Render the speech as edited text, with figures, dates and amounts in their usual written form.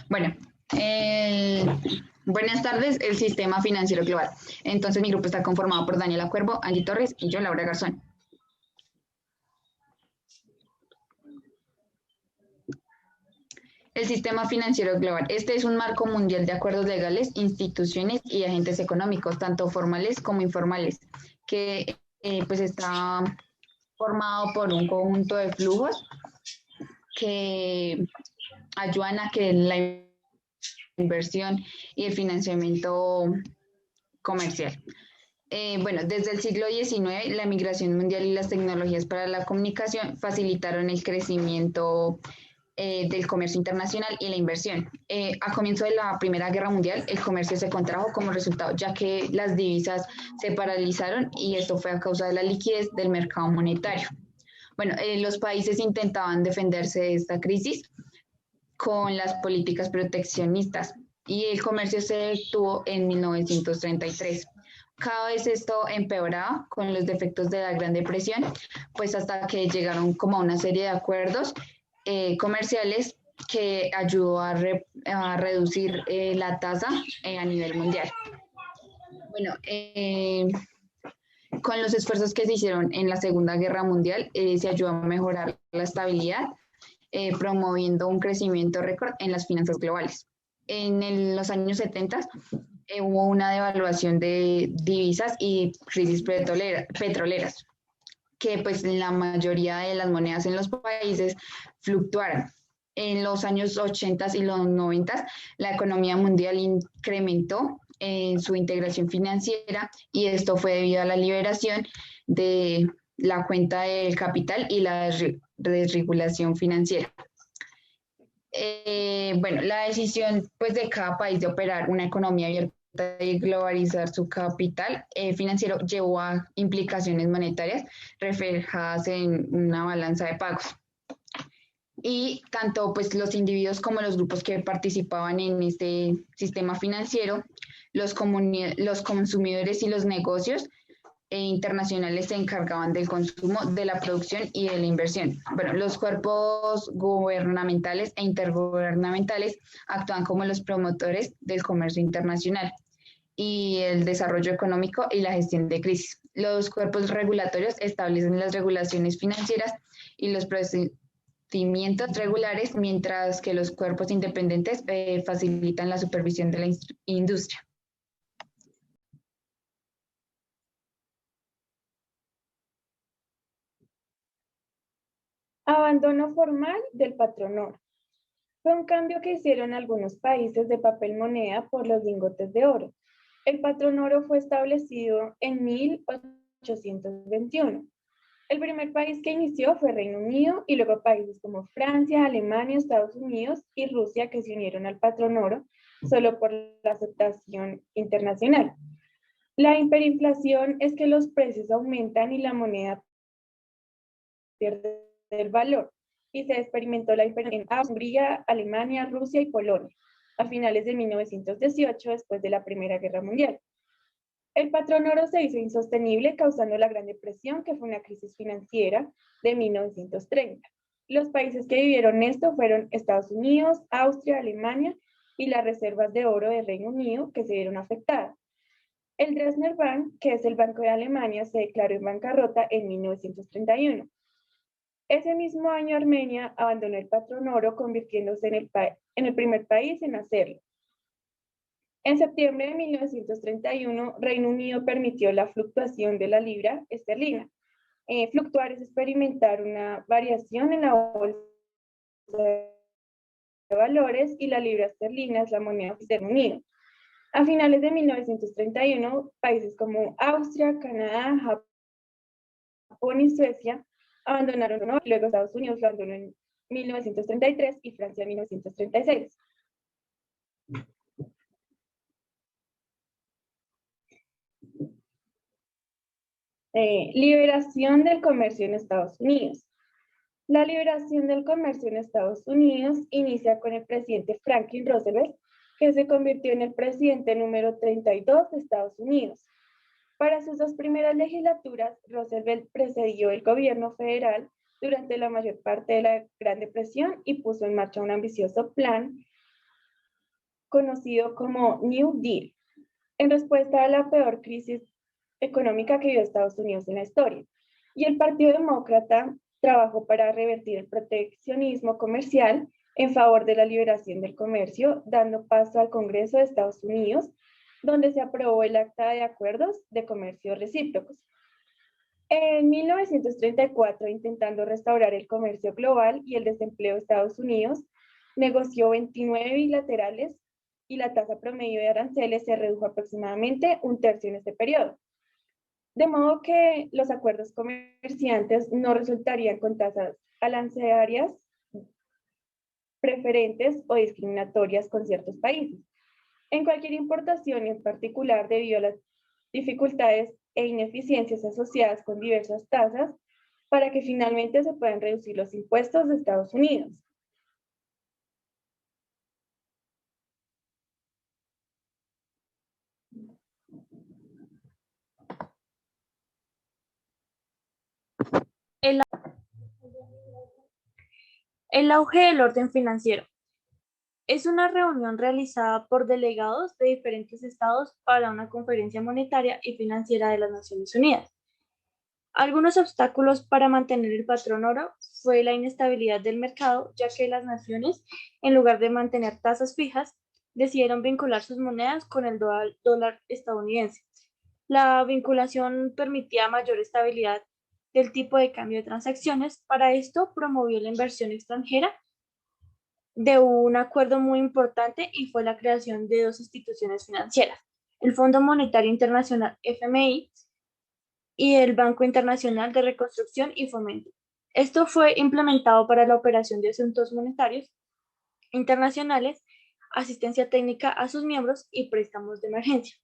Bueno, el- buenas tardes, el sistema financiero global. Entonces, mi grupo está conformado por Daniela Cuervo, Angie Torres y yo, Laura Garzón. El sistema financiero global. Este es un marco mundial de acuerdos legales, instituciones y agentes económicos, tanto formales como informales, que pues está formado por un conjunto de flujos que ayudan a que la inversión y el financiamiento comercial. Bueno, desde el siglo XIX, la migración mundial y las tecnologías para la comunicación facilitaron el crecimiento del comercio internacional y la inversión. A comienzo de la Primera Guerra Mundial, el comercio se contrajo como resultado, ya que las divisas se paralizaron y esto fue a causa de la liquidez del mercado monetario. Bueno, los países intentaban defenderse de esta crisis con las políticas proteccionistas y el comercio se detuvo en 1933. Cada vez esto empeoraba con los defectos de la Gran Depresión, pues hasta que llegaron como a una serie de acuerdos comerciales que ayudó a reducir la tasa a nivel mundial. Bueno, con los esfuerzos que se hicieron en la Segunda Guerra Mundial, se ayudó a mejorar la estabilidad, promoviendo un crecimiento récord en las finanzas globales. Los años 70 hubo una devaluación de divisas y crisis petroleras, que pues la mayoría de las monedas en los países fluctuaron. En los años 80 y los 90 la economía mundial incrementó en su integración financiera y esto fue debido a la liberación de la cuenta del capital y la desregulación financiera. Bueno, la decisión pues de cada país de operar una economía abierta y globalizar su capital financiero llevó a implicaciones monetarias reflejadas en una balanza de pagos. Y tanto pues los individuos como los grupos que participaban en este sistema financiero, los consumidores y los negocios internacionales se encargaban del consumo, de la producción y de la inversión. Bueno, los cuerpos gubernamentales e intergubernamentales actúan como los promotores del comercio internacional y el desarrollo económico y la gestión de crisis. Los cuerpos regulatorios establecen las regulaciones financieras y los procedimientos regulares, mientras que los cuerpos independientes facilitan la supervisión de la industria. Abandono formal del patronor. Fue un cambio que hicieron algunos países de papel moneda por los lingotes de oro. El patrón oro fue establecido en 1821. El primer país que inició fue Reino Unido y luego países como Francia, Alemania, Estados Unidos y Rusia que se unieron al patrón oro solo por la aceptación internacional. La hiperinflación es que los precios aumentan y la moneda pierde el valor y se experimentó la hiperinflación en Hungría, Alemania, Rusia y Polonia a finales de 1918 después de la Primera Guerra Mundial. El patrón oro se hizo insostenible causando la Gran Depresión, que fue una crisis financiera de 1930. Los países que vivieron esto fueron Estados Unidos, Austria, Alemania y las reservas de oro del Reino Unido que se vieron afectadas. El Dresdner Bank, que es el Banco de Alemania, se declaró en bancarrota en 1931. Ese mismo año Armenia abandonó el patrón oro, convirtiéndose en el primer país en hacerlo. En septiembre de 1931, Reino Unido permitió la fluctuación de la libra esterlina. Fluctuar es experimentar una variación en la bolsa de valores y la libra esterlina es la moneda del Reino Unido. A finales de 1931, países como Austria, Canadá, Japón y Suecia abandonaron oro, luego Estados Unidos lo abandonó en 1933 y Francia en 1936. Liberación del comercio en Estados Unidos. La liberación del comercio en Estados Unidos inicia con el presidente Franklin Roosevelt, que se convirtió en el presidente número 32 de Estados Unidos. Para sus dos primeras legislaturas, Roosevelt presidió el gobierno federal durante la mayor parte de la Gran Depresión y puso en marcha un ambicioso plan conocido como New Deal, en respuesta a la peor crisis económica que vivió Estados Unidos en la historia. Y el Partido Demócrata trabajó para revertir el proteccionismo comercial en favor de la liberación del comercio, dando paso al Congreso de Estados Unidos, donde se aprobó el Acta de Acuerdos de Comercio Recíprocos. En 1934, intentando restaurar el comercio global y el desempleo de Estados Unidos, negoció 29 bilaterales y la tasa promedio de aranceles se redujo aproximadamente un tercio en este periodo. De modo que los acuerdos comerciantes no resultarían con tasas arancelarias preferentes o discriminatorias con ciertos países. En cualquier importación, y en particular debido a las dificultades e ineficiencias asociadas con diversas tasas, para que finalmente se puedan reducir los impuestos de Estados Unidos. El auge del orden financiero es una reunión realizada por delegados de diferentes estados para una conferencia monetaria y financiera de las Naciones Unidas. Algunos obstáculos para mantener el patrón oro fue la inestabilidad del mercado, ya que las naciones, en lugar de mantener tasas fijas, decidieron vincular sus monedas con el dólar estadounidense. La vinculación permitía mayor estabilidad del tipo de cambio de transacciones. Para esto promovió la inversión extranjera de un acuerdo muy importante y fue la creación de dos instituciones financieras, el Fondo Monetario Internacional FMI y el Banco Internacional de Reconstrucción y Fomento. Esto fue implementado para la operación de asuntos monetarios internacionales, asistencia técnica a sus miembros y préstamos de emergencia.